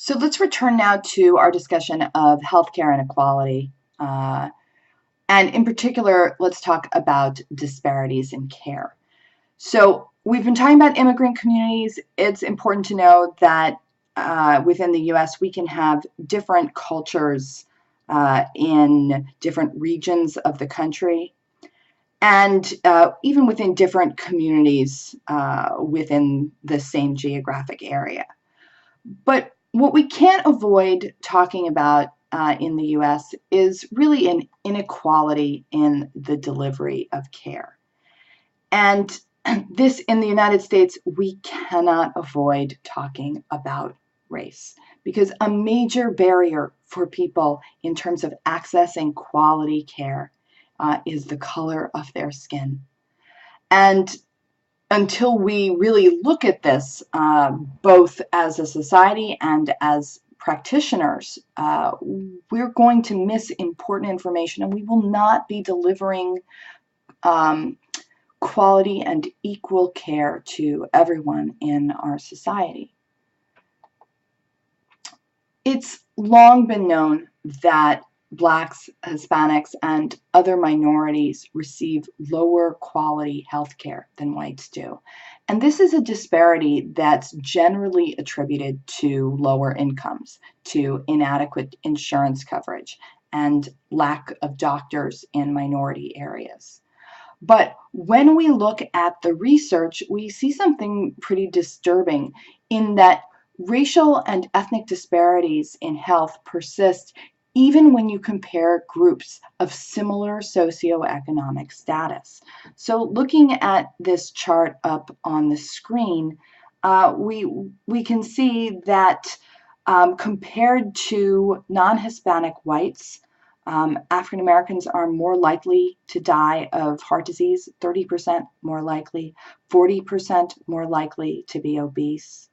So let's return now to our discussion of healthcare inequality. And in particular, let's talk about disparities in care. So we've been talking about immigrant communities. It's important to know that within the US, we can have different cultures in different regions of the country, and even within different communities within the same geographic area. But what we can't avoid talking about in the US is really an inequality in the delivery of care. And this, in the United States, we cannot avoid talking about race, because a major barrier for people in terms of accessing quality care is the color of their skin. And until we really look at this, both as a society and as practitioners, we're going to miss important information, and we will not be delivering quality and equal care to everyone in our society. It's long been known that Blacks, Hispanics, and other minorities receive lower quality health care than whites do. And this is a disparity that's generally attributed to lower incomes, to inadequate insurance coverage, and lack of doctors in minority areas. But when we look at the research, we see something pretty disturbing in that racial and ethnic disparities in health persist even when you compare groups of similar socioeconomic status. So looking at this chart up on the screen, we can see that compared to non-Hispanic whites, African Americans are more likely to die of heart disease, 30% more likely, 40% more likely to be obese.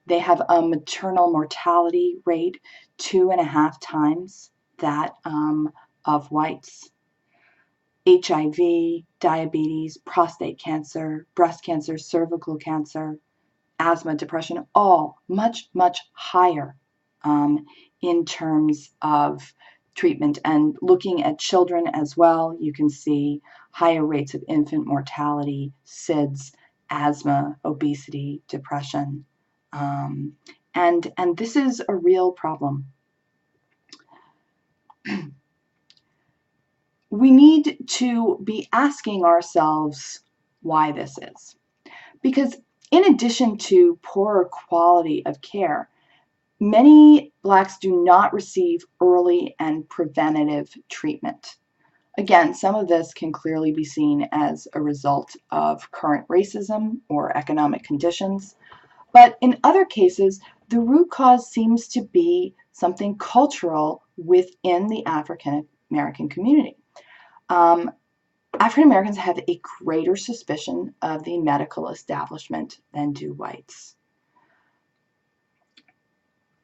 They have a maternal mortality rate 2.5 times that of whites. HIV, diabetes, prostate cancer, breast cancer, cervical cancer, asthma, depression, all much, much higher in terms of treatment. And looking at children as well, you can see higher rates of infant mortality, SIDS, asthma, obesity, depression. And this is a real problem. We need to be asking ourselves why this is. Because in addition to poorer quality of care, many Blacks do not receive early and preventative treatment. Again, some of this can clearly be seen as a result of current racism or economic conditions, but in other cases, the root cause seems to be something cultural within the African American community. African Americans have a greater suspicion of the medical establishment than do whites.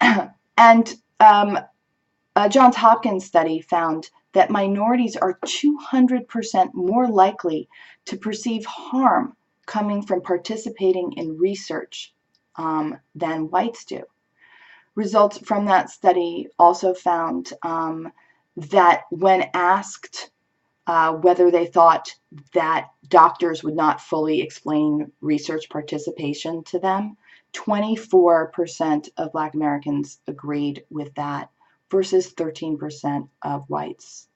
And a Johns Hopkins study found that minorities are 200% more likely to perceive harm coming from participating in research than whites do. Results from that study also found that when asked whether they thought that doctors would not fully explain research participation to them, 24% of Black Americans agreed with that versus 13% of whites.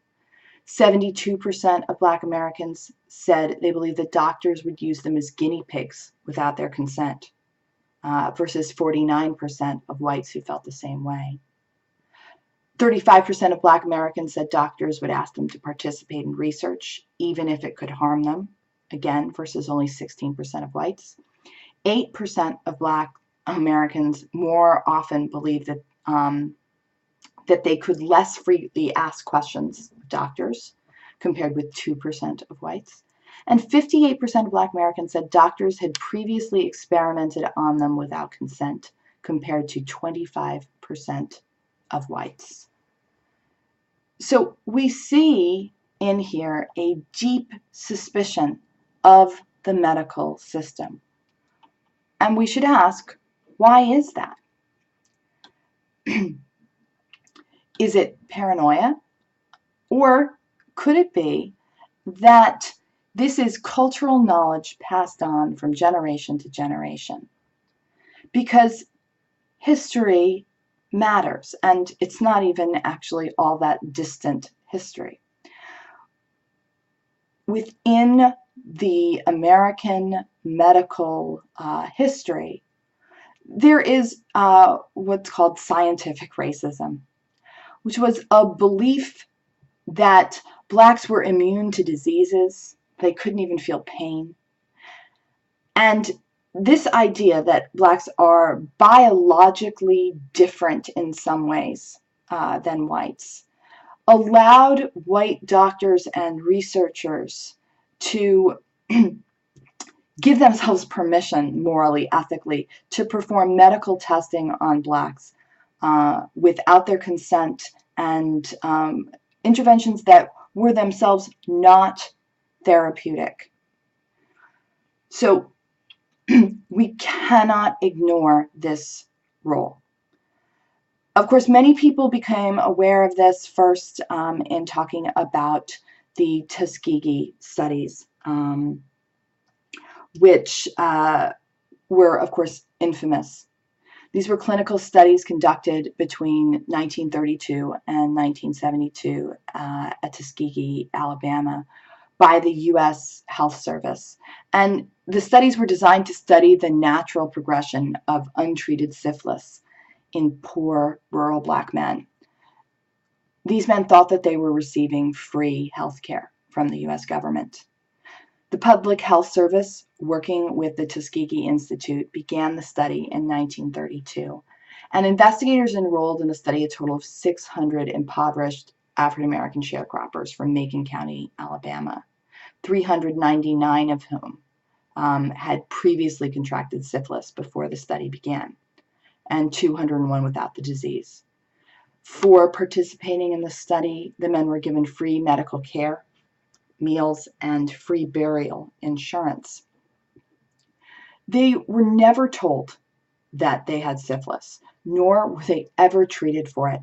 72% of Black Americans said they believe that doctors would use them as guinea pigs without their consent, versus 49% of whites who felt the same way. 35% of Black Americans said doctors would ask them to participate in research, even if it could harm them, again, versus only 16% of whites. 8% of Black Americans more often believe that that they could less freely ask questions of doctors, compared with 2% of whites. And 58% of Black Americans said doctors had previously experimented on them without consent, compared to 25% of whites. So we see in here a deep suspicion of the medical system. And we should ask, why is that? Is it paranoia? Or could it be that this is cultural knowledge passed on from generation to generation? Because history matters, and it's not even actually all that distant history. Within the American medical history, there is what's called scientific racism, which was a belief that Blacks were immune to diseases, they couldn't even feel pain. And this idea that Blacks are biologically different in some ways than whites allowed white doctors and researchers to give themselves permission, morally, ethically, to perform medical testing on Blacks without their consent, and interventions that were themselves not therapeutic. So we cannot ignore this role. Of course, many people became aware of this first in talking about the Tuskegee studies, which were, of course, infamous. These were clinical studies conducted between 1932 and 1972 at Tuskegee, Alabama, by the U.S. Health Service. And the studies were designed to study the natural progression of untreated syphilis in poor rural Black men. These men thought that they were receiving free health care from the U.S. government. The Public Health Service, working with the Tuskegee Institute, began the study in 1932, and investigators enrolled in the study a total of 600 impoverished African American sharecroppers from Macon County, Alabama, 399 of whom had previously contracted syphilis before the study began, and 201 without the disease. For participating in the study, the men were given free medical care, meals, and free burial insurance. They were never told that they had syphilis, nor were they ever treated for it.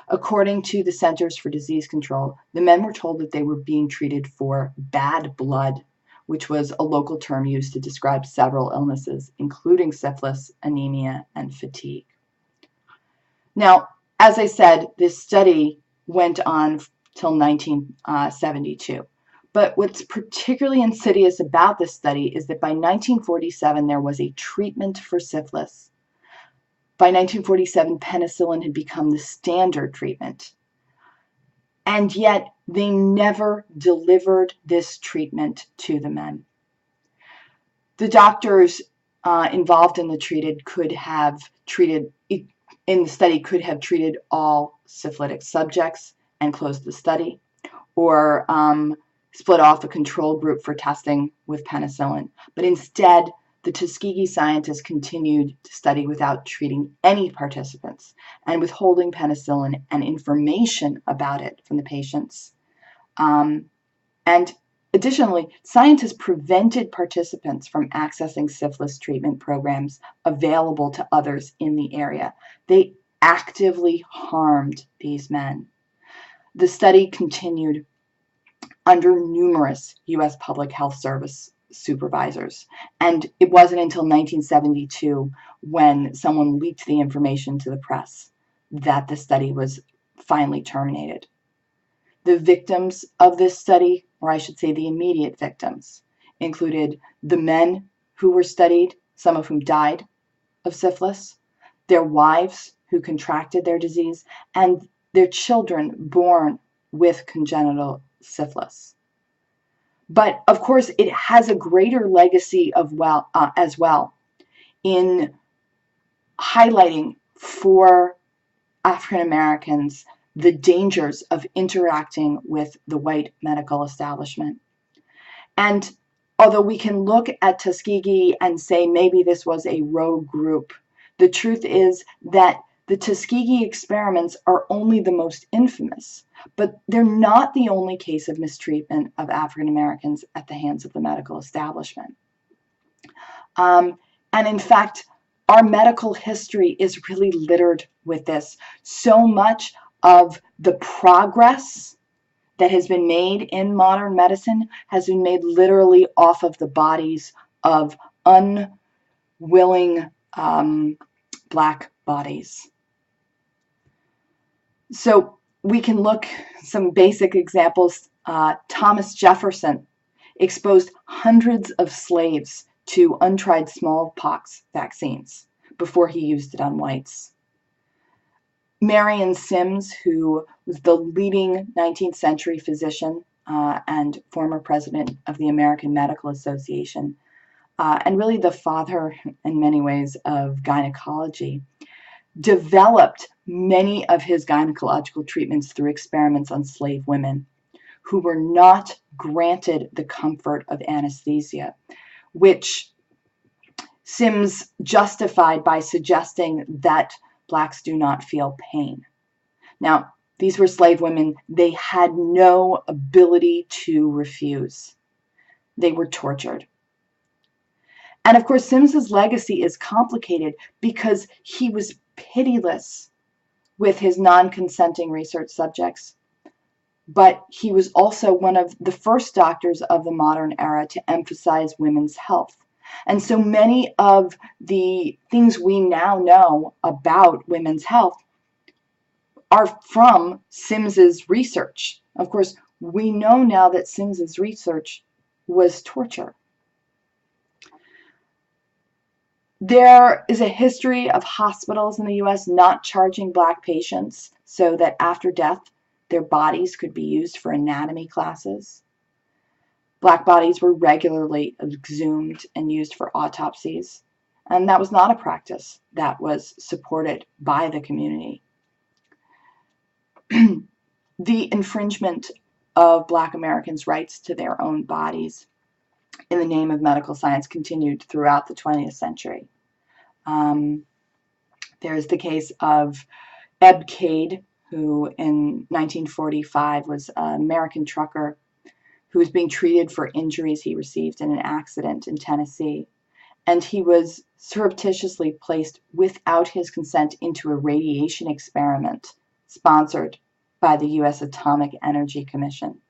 According to the Centers for Disease Control, the men were told that they were being treated for bad blood, which was a local term used to describe several illnesses, including syphilis, anemia, and fatigue. Now, as I said, this study went on till 1972. But what's particularly insidious about this study is that by 1947, there was a treatment for syphilis. By 1947, penicillin had become the standard treatment. And yet, they never delivered this treatment to the men. The doctors involved in the study could have treated all syphilitic subjects and closed the study, or split off a control group for testing with penicillin. But instead, the Tuskegee scientists continued to study without treating any participants and withholding penicillin and information about it from the patients. And additionally, scientists prevented participants from accessing syphilis treatment programs available to others in the area. They actively harmed these men. The study continued under numerous U.S. Public Health Service supervisors, and it wasn't until 1972, when someone leaked the information to the press, that the study was finally terminated. The victims of this study, or I should say the immediate victims, included the men who were studied, some of whom died of syphilis, their wives who contracted their disease, and their children born with congenital syphilis. But of course, it has a greater legacy as well in highlighting for African Americans the dangers of interacting with the white medical establishment. And although we can look at Tuskegee and say maybe this was a rogue group, the truth is that the Tuskegee experiments are only the most infamous, but they're not the only case of mistreatment of African Americans at the hands of the medical establishment. And in fact, Our medical history is really littered with this. So much of the progress that has been made in modern medicine has been made literally off of the bodies of unwilling Black bodies. So we can look some basic examples. Thomas Jefferson exposed hundreds of slaves to untried smallpox vaccines before he used it on whites. Marion Sims, who was the leading 19th century physician and former president of the American Medical Association, and really the father in many ways of gynecology, developed many of his gynecological treatments through experiments on slave women who were not granted the comfort of anesthesia, which Sims justified by suggesting that Blacks do not feel pain. Now, these were slave women. They had no ability to refuse. They were tortured. And of course, Sims's legacy is complicated because he was pitiless with his non-consenting research subjects. But he was also one of the first doctors of the modern era to emphasize women's health. And so many of the things we now know about women's health are from Sims's research. Of course, we know now that Sims's research was torture. There is a history of hospitals in the US not charging Black patients so that after death, their bodies could be used for anatomy classes. Black bodies were regularly exhumed and used for autopsies, and that was not a practice that was supported by the community. The infringement of Black Americans' rights to their own bodies in the name of medical science continued throughout the 20th century. There's the case of Eb Cade, who in 1945 was an American trucker who was being treated for injuries he received in an accident in Tennessee. And he was surreptitiously placed without his consent into a radiation experiment sponsored by the U.S. Atomic Energy Commission.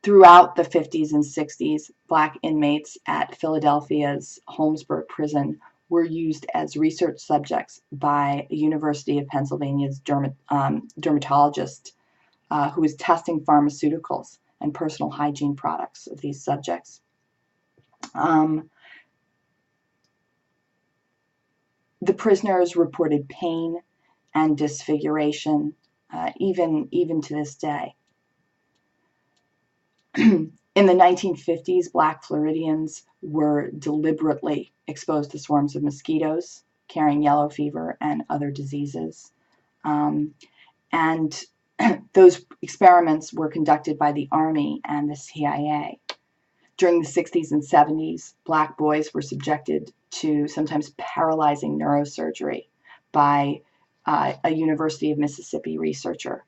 Throughout the 50s and 60s, Black inmates at Philadelphia's Holmesburg prison were used as research subjects by a University of Pennsylvania's dermatologist who was testing pharmaceuticals and personal hygiene products of these subjects. The prisoners reported pain and disfiguration, even to this day. In the 1950s, Black Floridians were deliberately exposed to swarms of mosquitoes carrying yellow fever and other diseases. And those experiments were conducted by the Army and the CIA. During the 60s and 70s, Black boys were subjected to sometimes paralyzing neurosurgery by a University of Mississippi researcher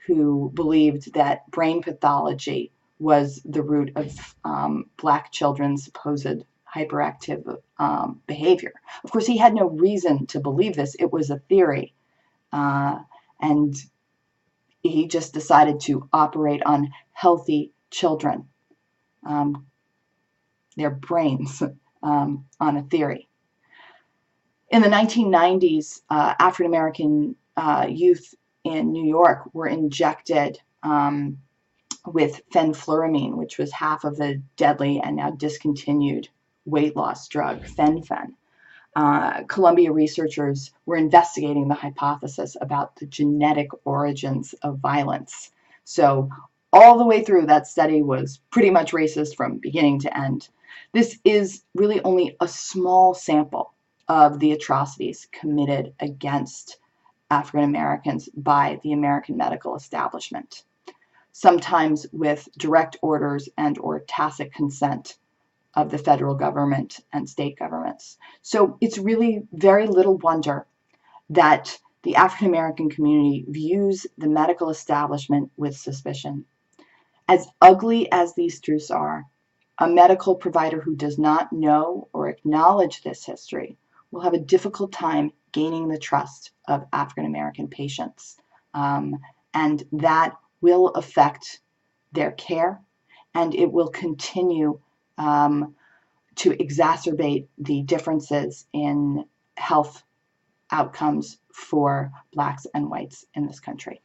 who believed that brain pathology was the root of Black children's supposed hyperactive behavior. Of course, he had no reason to believe this. It was a theory. And he just decided to operate on healthy children, their brains, on a theory. In the 1990s, African American youth in New York were injected with fenfluramine, which was half of the deadly and now discontinued weight loss drug, fen-phen. Columbia researchers were investigating the hypothesis about the genetic origins of violence. So all the way through, that study was pretty much racist from beginning to end. This is really only a small sample of the atrocities committed against African Americans by the American medical establishment, sometimes with direct orders and or tacit consent of the federal government and state governments. So it's really very little wonder that the African American community views the medical establishment with suspicion. As ugly as these truths are, a medical provider who does not know or acknowledge this history will have a difficult time gaining the trust of African American patients. And that will affect their care, and it will continue to exacerbate the differences in health outcomes for Blacks and whites in this country.